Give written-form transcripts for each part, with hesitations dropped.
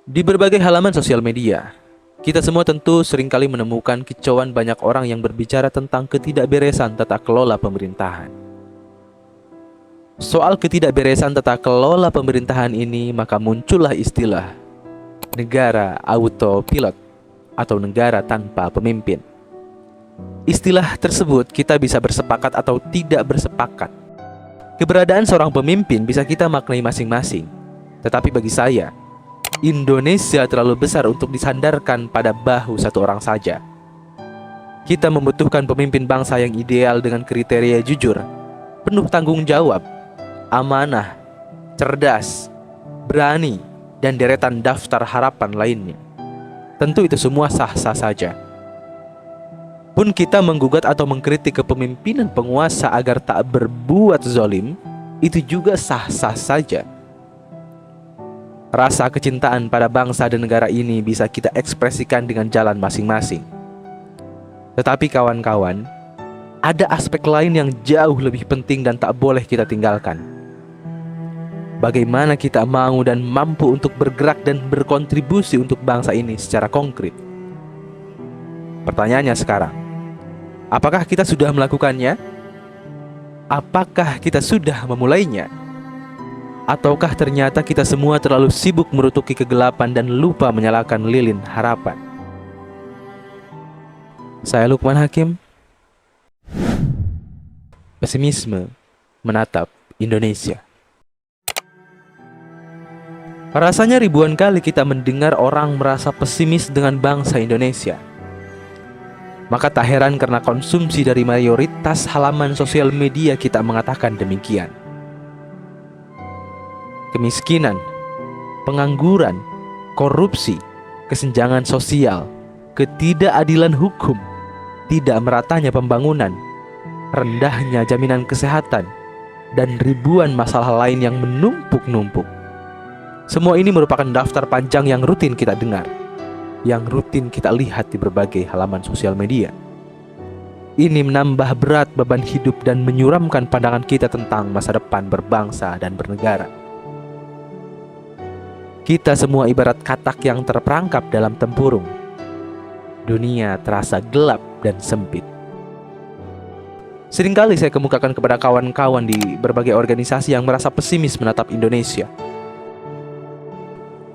Di berbagai halaman sosial media, kita semua tentu seringkali menemukan kicauan banyak orang yang berbicara tentang ketidakberesan tata kelola pemerintahan. Soal ketidakberesan tata kelola pemerintahan ini, maka muncullah istilah negara autopilot atau negara tanpa pemimpin. Istilah tersebut kita bisa bersepakat atau tidak bersepakat. Keberadaan seorang pemimpin bisa kita maknai masing-masing. Tetapi bagi saya, Indonesia terlalu besar untuk disandarkan pada bahu satu orang saja. Kita membutuhkan pemimpin bangsa yang ideal dengan kriteria jujur, penuh tanggung jawab, amanah, cerdas, berani, dan deretan daftar harapan lainnya. Tentu itu semua sah-sah saja. Pun kita menggugat atau mengkritik kepemimpinan penguasa agar tak berbuat zalim, itu juga sah-sah saja. Rasa kecintaan pada bangsa dan negara ini bisa kita ekspresikan dengan jalan masing-masing. Tetapi kawan-kawan, ada aspek lain yang jauh lebih penting dan tak boleh kita tinggalkan. Bagaimana kita mau dan mampu untuk bergerak dan berkontribusi untuk bangsa ini secara konkret? Pertanyaannya sekarang, apakah kita sudah melakukannya? Apakah kita sudah memulainya? Ataukah ternyata kita semua terlalu sibuk merutuki kegelapan dan lupa menyalakan lilin harapan? Saya Lukman Hakim. Pesimisme menatap Indonesia. Rasanya ribuan kali kita mendengar orang merasa pesimis dengan bangsa Indonesia. Maka tak heran karena konsumsi dari mayoritas halaman sosial media kita mengatakan demikian. Kemiskinan, pengangguran, korupsi, kesenjangan sosial, ketidakadilan hukum, tidak meratanya pembangunan, rendahnya jaminan kesehatan, dan ribuan masalah lain yang menumpuk-numpuk. Semua ini merupakan daftar panjang yang rutin kita dengar, yang rutin kita lihat di berbagai halaman sosial media. Ini menambah berat beban hidup dan menyuramkan pandangan kita tentang masa depan berbangsa dan bernegara. Kita semua ibarat katak yang terperangkap dalam tempurung. Dunia terasa gelap dan sempit. Seringkali saya kemukakan kepada kawan-kawan di berbagai organisasi yang merasa pesimis menatap Indonesia.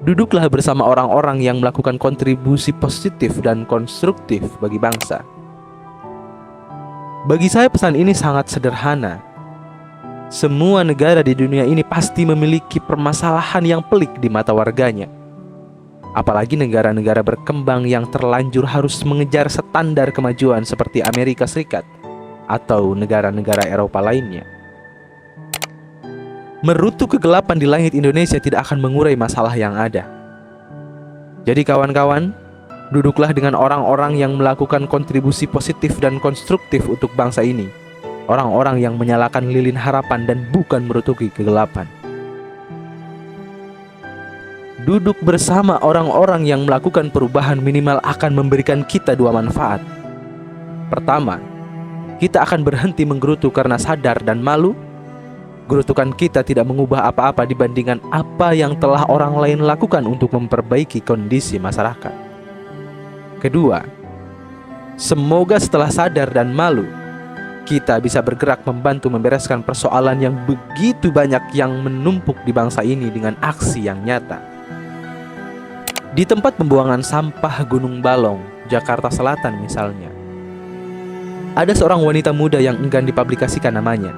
Duduklah bersama orang-orang yang melakukan kontribusi positif dan konstruktif bagi bangsa. Bagi saya pesan ini sangat sederhana. Semua negara di dunia ini pasti memiliki permasalahan yang pelik di mata warganya. Apalagi negara-negara berkembang yang terlanjur harus mengejar standar kemajuan seperti Amerika Serikat atau negara-negara Eropa lainnya. Merutu kegelapan di langit Indonesia tidak akan mengurai masalah yang ada. Jadi kawan-kawan, duduklah dengan orang-orang yang melakukan kontribusi positif dan konstruktif untuk bangsa ini. Orang-orang yang menyalakan lilin harapan dan bukan merutuki kegelapan. Duduk bersama orang-orang yang melakukan perubahan minimal akan memberikan kita dua manfaat. Pertama, kita akan berhenti menggerutu karena sadar dan malu. Gerutukan kita tidak mengubah apa-apa dibandingkan apa yang telah orang lain lakukan untuk memperbaiki kondisi masyarakat. Kedua, semoga setelah sadar dan malu, kita bisa bergerak membantu membereskan persoalan yang begitu banyak yang menumpuk di bangsa ini dengan aksi yang nyata. Di tempat pembuangan sampah Gunung Balong, Jakarta Selatan misalnya, ada seorang wanita muda yang enggan dipublikasikan namanya.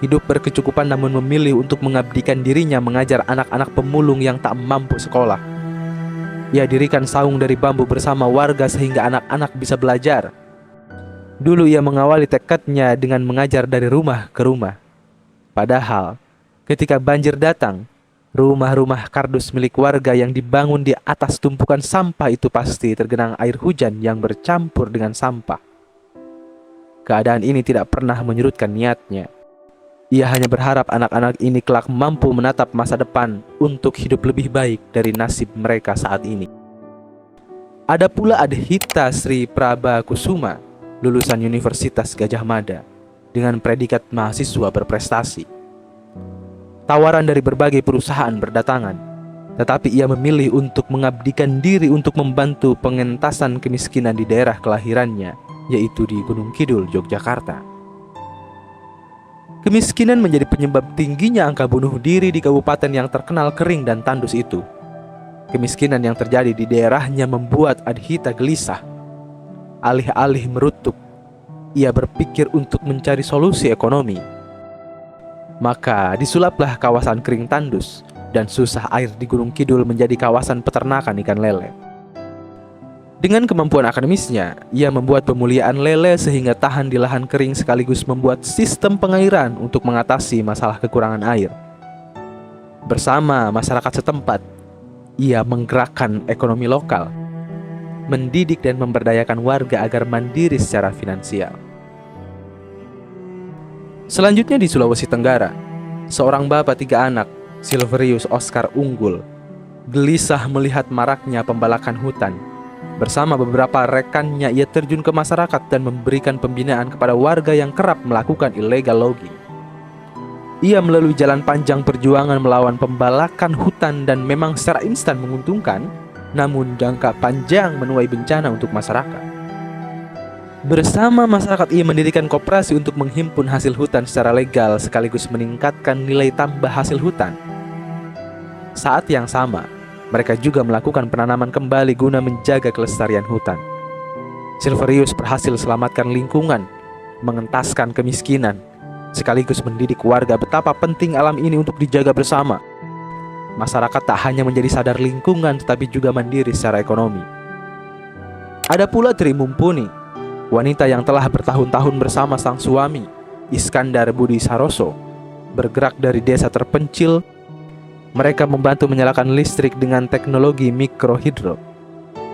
Hidup berkecukupan namun memilih untuk mengabdikan dirinya mengajar anak-anak pemulung yang tak mampu sekolah. Ia dirikan saung dari bambu bersama warga sehingga anak-anak bisa belajar. Dulu ia mengawali tekadnya dengan mengajar dari rumah ke rumah. Padahal, ketika banjir datang, rumah-rumah kardus milik warga yang dibangun di atas tumpukan sampah itu pasti tergenang air hujan yang bercampur dengan sampah. Keadaan ini tidak pernah menyurutkan niatnya. Ia hanya berharap anak-anak ini kelak mampu menatap masa depan untuk hidup lebih baik dari nasib mereka saat ini. Ada pula Adhita Sri Praba Kusuma, lulusan Universitas Gadjah Mada, dengan predikat mahasiswa berprestasi. Tawaran dari berbagai perusahaan berdatangan. tetapi ia memilih untuk mengabdikan diri untuk membantu pengentasan kemiskinan di daerah kelahirannya, yaitu di Gunung Kidul, Yogyakarta. Kemiskinan menjadi penyebab tingginya angka bunuh diri di kabupaten yang terkenal kering dan tandus itu. Kemiskinan yang terjadi di daerahnya membuat Adhita gelisah. Alih-alih merutuk, ia berpikir untuk mencari solusi ekonomi. Maka disulaplah kawasan kering tandus dan susah air di Gunung Kidul menjadi kawasan peternakan ikan lele. Dengan kemampuan akademisnya, ia membuat pemuliaan lele sehingga tahan di lahan kering sekaligus membuat sistem pengairan untuk mengatasi masalah kekurangan air. Bersama masyarakat setempat, ia menggerakkan ekonomi lokal, mendidik dan memberdayakan warga agar mandiri secara finansial. Selanjutnya di Sulawesi Tenggara, seorang bapak 3 anak, Silverius Oscar Unggul, gelisah melihat maraknya pembalakan hutan. Bersama beberapa rekannya ia terjun ke masyarakat dan memberikan pembinaan kepada warga yang kerap melakukan illegal logging. Ia melalui jalan panjang perjuangan melawan pembalakan hutan dan memang secara instan menguntungkan, namun jangka panjang menuai bencana untuk masyarakat. Bersama masyarakat ia mendirikan koperasi untuk menghimpun hasil hutan secara legal sekaligus meningkatkan nilai tambah hasil hutan. Saat yang sama, mereka juga melakukan penanaman kembali guna menjaga kelestarian hutan. Silverius berhasil selamatkan lingkungan, mengentaskan kemiskinan, sekaligus mendidik warga betapa penting alam ini untuk dijaga bersama. Masyarakat tak hanya menjadi sadar lingkungan tetapi juga mandiri secara ekonomi. Ada pula Tri Mumpuni, wanita yang telah bertahun-tahun bersama sang suami, Iskandar Budi Saroso, bergerak dari desa terpencil. Mereka membantu menyalakan listrik dengan teknologi mikrohidro.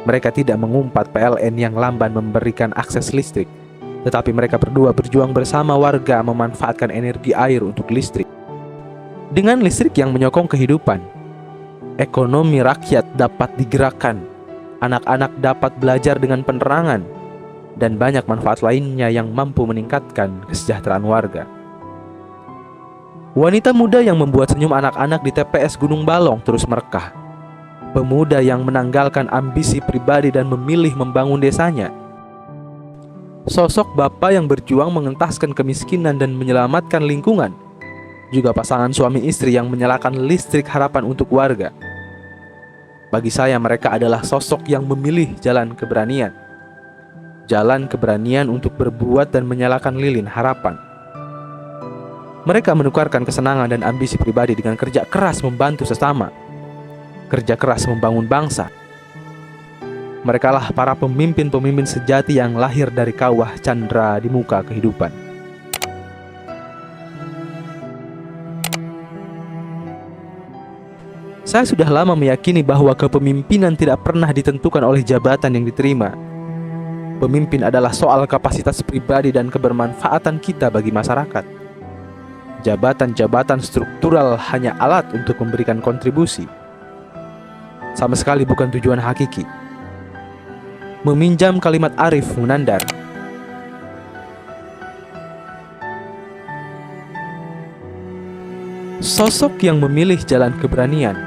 Mereka tidak mengumpat PLN yang lamban memberikan akses listrik, tetapi mereka berdua berjuang bersama warga memanfaatkan energi air untuk listrik. Dengan listrik yang menyokong kehidupan, ekonomi rakyat dapat digerakkan, anak-anak dapat belajar dengan penerangan, dan banyak manfaat lainnya yang mampu meningkatkan kesejahteraan warga. Wanita muda yang membuat senyum anak-anak di TPS Gunung Balong terus merekah. Pemuda yang menanggalkan ambisi pribadi dan memilih membangun desanya. Sosok bapak yang berjuang mengentaskan kemiskinan dan menyelamatkan lingkungan. Juga pasangan suami istri yang menyalakan listrik harapan untuk warga. Bagi saya mereka adalah sosok yang memilih jalan keberanian. Jalan keberanian untuk berbuat dan menyalakan lilin harapan. Mereka menukarkan kesenangan dan ambisi pribadi dengan kerja keras membantu sesama, kerja keras membangun bangsa. Merekalah para pemimpin-pemimpin sejati yang lahir dari kawah candra di muka kehidupan. Saya sudah lama meyakini bahwa kepemimpinan tidak pernah ditentukan oleh jabatan yang diterima. Pemimpin adalah soal kapasitas pribadi dan kebermanfaatan kita bagi masyarakat. Jabatan-jabatan struktural hanya alat untuk memberikan kontribusi, sama sekali bukan tujuan hakiki. Meminjam kalimat Arif Munandar, sosok yang memilih jalan keberanian,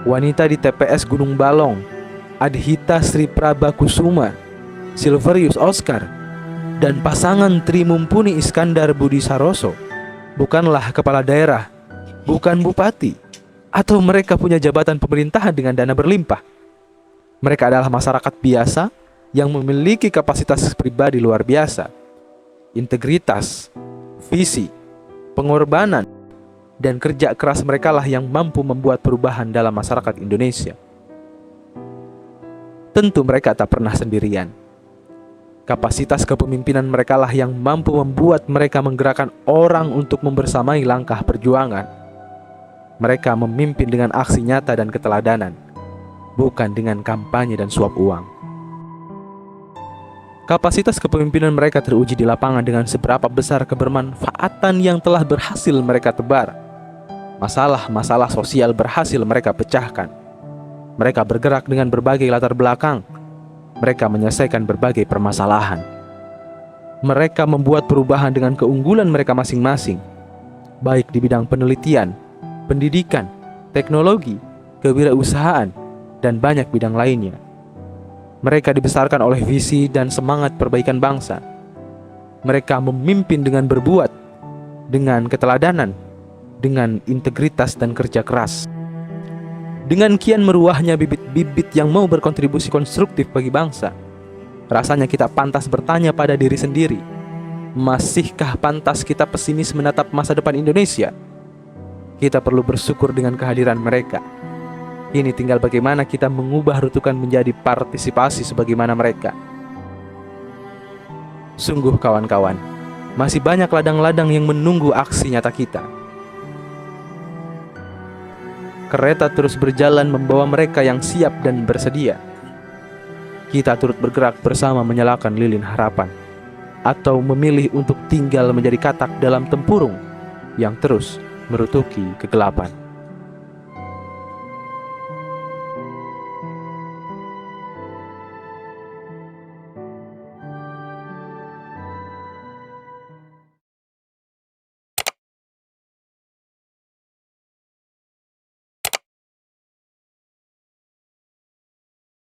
wanita di TPS Gunung Balong, Adhita Sri Prabakusuma, Silverius Oscar, dan pasangan Tri Mumpuni Iskandar Budi Saroso bukanlah kepala daerah, bukan bupati, atau mereka punya jabatan pemerintahan dengan dana berlimpah. Mereka adalah masyarakat biasa yang memiliki kapasitas pribadi luar biasa, integritas, visi, pengorbanan, dan kerja keras merekalah yang mampu membuat perubahan dalam masyarakat Indonesia. Tentu mereka tak pernah sendirian. Kapasitas kepemimpinan merekalah yang mampu membuat mereka menggerakkan orang untuk membersamai langkah perjuangan. Mereka memimpin dengan aksi nyata dan keteladanan, bukan dengan kampanye dan suap uang. Kapasitas kepemimpinan mereka teruji di lapangan dengan seberapa besar kebermanfaatan yang telah berhasil mereka tebar. Masalah-masalah sosial berhasil mereka pecahkan. Mereka bergerak dengan berbagai latar belakang. Mereka menyelesaikan berbagai permasalahan. Mereka membuat perubahan dengan keunggulan mereka masing-masing, baik di bidang penelitian, pendidikan, teknologi, kewirausahaan, dan banyak bidang lainnya. Mereka dibesarkan oleh visi dan semangat perbaikan bangsa. Mereka memimpin dengan berbuat, dengan keteladanan, dengan integritas dan kerja keras. Dengan kian meruahnya bibit-bibit yang mau berkontribusi konstruktif bagi bangsa, rasanya kita pantas bertanya pada diri sendiri, masihkah pantas kita pesimis menatap masa depan Indonesia? Kita perlu bersyukur dengan kehadiran mereka. Ini tinggal bagaimana kita mengubah rutukan menjadi partisipasi sebagaimana mereka. Sungguh kawan-kawan, masih banyak ladang-ladang yang menunggu aksi nyata kita. Kereta terus berjalan membawa mereka yang siap dan bersedia. Kita turut bergerak bersama menyalakan lilin harapan, atau memilih untuk tinggal menjadi katak dalam tempurung yang terus merutuki kegelapan.